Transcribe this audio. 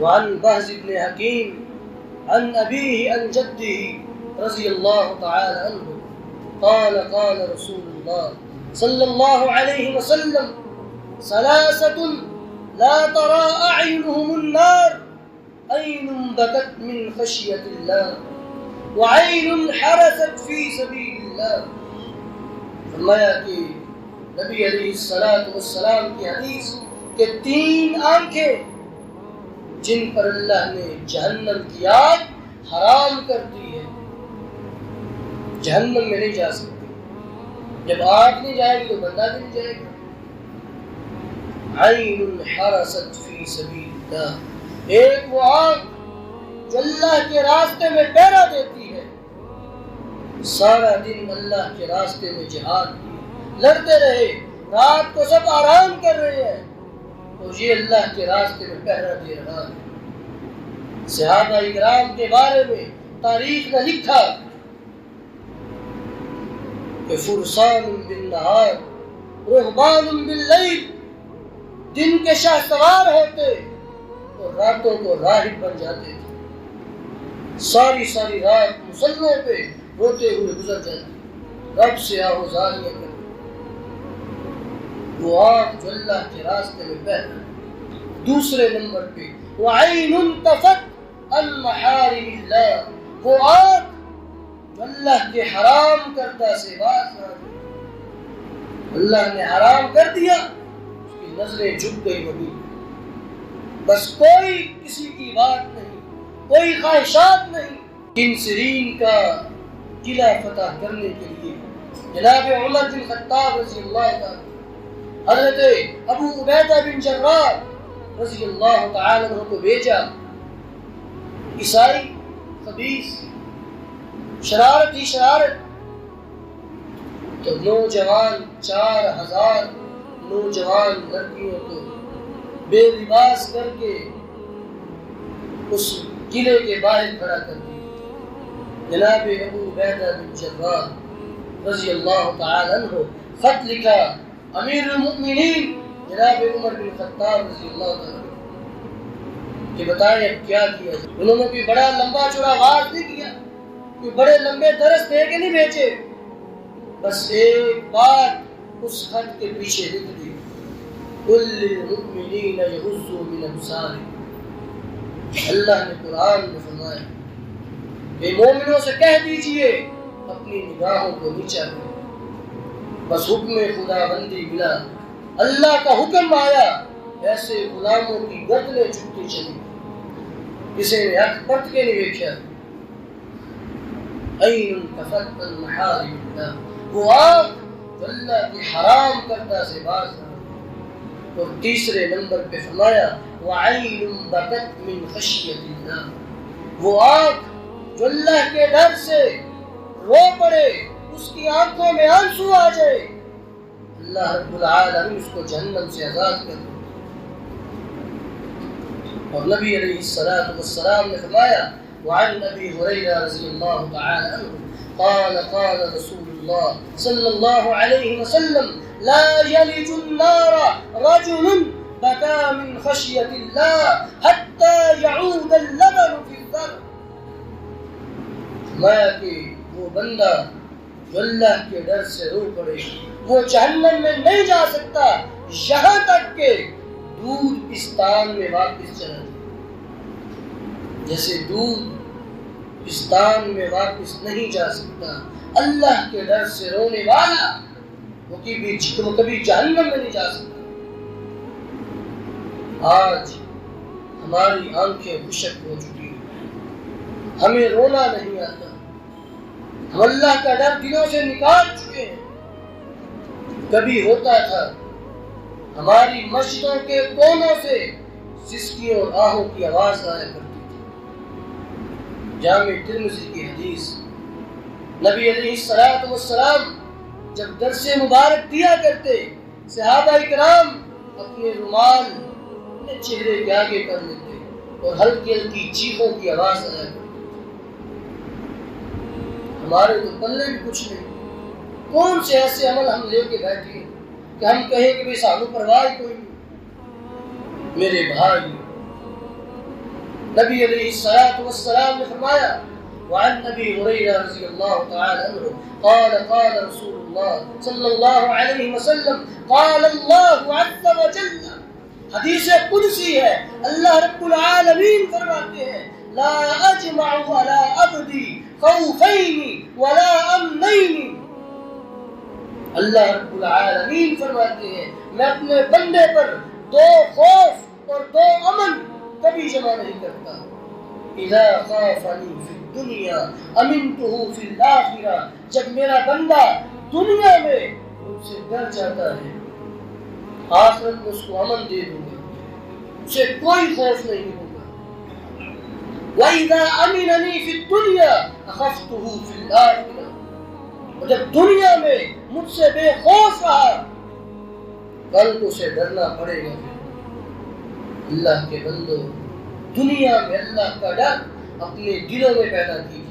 وعن بهز بن حكيم عن أبيه عن جده رضي الله تعالى عنه قال قال رسول الله صلى الله عليه وسلم ثلاثة لا ترى أعينهم النار عين بكت من خشية الله وعين حرست في سبيل الله. فرمایا کہ نبی علیہ الصلوۃ والسلام کی حدیث کہ 3 آنکھیں جن پر اللہ نے جہنم کی آگ حرام کر دی ہے، جہنم میں نہیں جا سکتے، جب آگ نہیں جائے گی تو بندہ بھی نہیں جائے گا. عین حرست فی سبیل اللہ، ایک وہ آگ جو اللہ کے راستے میں پہرا دیتی ہے، سارا دن اللہ کے راستے میں جہاد کیے، لڑتے رہے، رات کو سب آرام کر رہے ہیں تو یہ اللہ کے راستے میں پہرا دے رہا ہے. صحابہ اکرام کے بارے میں تاریخ نے لکھا کہ فرسان بالنہار رہبان باللیل، دن کے شاہ سوار ہوتے اور راتوں کو راہب بن جاتے تھے، ساری ساری رات مسلوں پہ روتے ہوئے گزر جاتے، رب سے آہوزاریاں کرتے. وہ آگ جو اللہ کے راستے میں بہہ رہا ہے. دوسرے نمبر پہ وعین تفت عن محارم اللہ، وہ آگ جو اللہ کے حرام کردہ سے باز نہ رہے. اللہ نے حرام کر دیا، اس کی نظریں جھک گئی وہی، بس کوئی کسی کی بات نہیں، کوئی خواہشات نہیں. کنسرین کا قلعہ فتح کرنے کے لیے جناب عمر بن خطاب رضی اللہ تعالی، حضرت ابو عبیدہ بن جراح رضی اللہ تعالی عنہ کو بھیجا. عیسائی خبیث، شرارت ہی شرارت. تو نوجوان 4000 نوجوان لڑکیوں کو بے لباس کر کے اس قلعے کے باہر کھڑا کر دیا. جناب ابو عبیدہ بن جراح رضی اللہ تعالی عنہ خط لکھا امیر المؤمنین جناب عمر بن خطاب رضی اللہ تعالی عنہ کہ بتائیں اب کیا کیا جائے. انہوں نے کوئی بڑا لمبا چوڑا واز نہیں کیا، کوئی بڑے لمبے درس دے کے نہیں بھیجے، بس ایک بات اس خط کے پیچھے لکھ دی، قل للمؤمنین یغضوا من ابصارہم. اللہ نے قرآن میں فرمایا کہ مومنوں سے کہہ دیجئے اپنی نگاہوں کو نیچا کریں. بس حکم خدا بندی ملا، اللہ کا حکم آیا، ایسے غلاموں کی گردنیں جھکتی چلی، کسی نے حق پرت کے نہیں دیکھا. عین تفت عن محارم اللہ، وہ آگ جو اللہ کی حرام کردہ سے باز رہا. اور تیسرے نمبر پہ فرمایا وعین بکت من خشیت اللہ، وہ آگ جو اللہ کے ڈر سے رو پڑے، اس کی آنکھوں میں آنسو آ جائے، اللہ رب العالمین اس کو جہنم سے آزاد کر دے. اور نبی علیہ الصلوۃ والسلام نے فرمایا وعن ابی ہریرہ رضی اللہ تعالی عنہ قال قال رسول اللہ صلی اللہ علیہ وسلم لا يلج النار رجل بكى من خشية الله حتى يعود اللبن في الذر. فرمایا کہ وہ بندہ جو اللہ کے ڈر سے رو پڑے وہ جہنم میں نہیں جا سکتا یہاں تک کہ دودھ پستان میں واپس چلا جائے. جیسے دودھ پستان میں واپس نہیں جا سکتا، اللہ کے ڈر سے رونے والا وہ کبھی جہنم میں نہیں جا سکتا. آج ہماری آنکھیں خشک ہو چکی ہیں، ہمیں رونا نہیں آتا، ہم اللہ کا ڈر دلوں سے نکال چکے ہیں. کبھی ہوتا تھا ہماری مسجدوں کے کونوں سے سسکیوں اور آہوں کی آواز آیا کرتی تھی. جامع ترمذی کی حدیث، نبی علیہ الصلوۃ والسلام جب درس مبارک دیا کرتے، صحابہ اکرام اپنے رومال اپنے چہرے کے آگے کر لیتے اور ہلکی ہلکی چیخوں کی آواز آیا کرتی. ہمارے تو پلے بھی کچھ نہیں. کون سے ایسے عمل ہم لے کے بیٹھے ہیں کہ ہم کہیں کہ بھئی سانو پرواہ کوئی نہیں. میرے بھائی، نبی علیہ الصلوۃ والسلام نے فرمایا وعن ابی ہریرہ رضی اللہ تعالی عنہ قال قال رسول اللہ صلی اللہ علیہ وسلم قال اللہ عز وجل، حدیث قدسی ہے، اللہ رب العالمین فرماتے ہیں لا اجمع على عبدی خوفین ولا امنین، اللہ رب العالمین فرماتے ہیں میں اپنے بندے پر دو خوف اور دو امن کبھی جمع نہیں کرتا، اذا خافنی فی الدنیا امنتہ فی الآخرہ، جب میرا بندہ دنیا میں مجھ سے ڈر جاتا ہے آخرت میں اس کو امن دے دوں گا، اسے کوئی خوف نہیں ہوگا، وَإِذَا أَمِنَنِي فِي الدُّنْيَا أَخَفْتُهُ فِي الْآخِرَةِ، اور جب دنیا میں مجھ سے بے خوف رہا کل تو اسے ڈرنا پڑے گا۔ اللہ کے بندو، دنیا میں اللہ کا ڈر اپنے دلوں میں پیدا کیجیے۔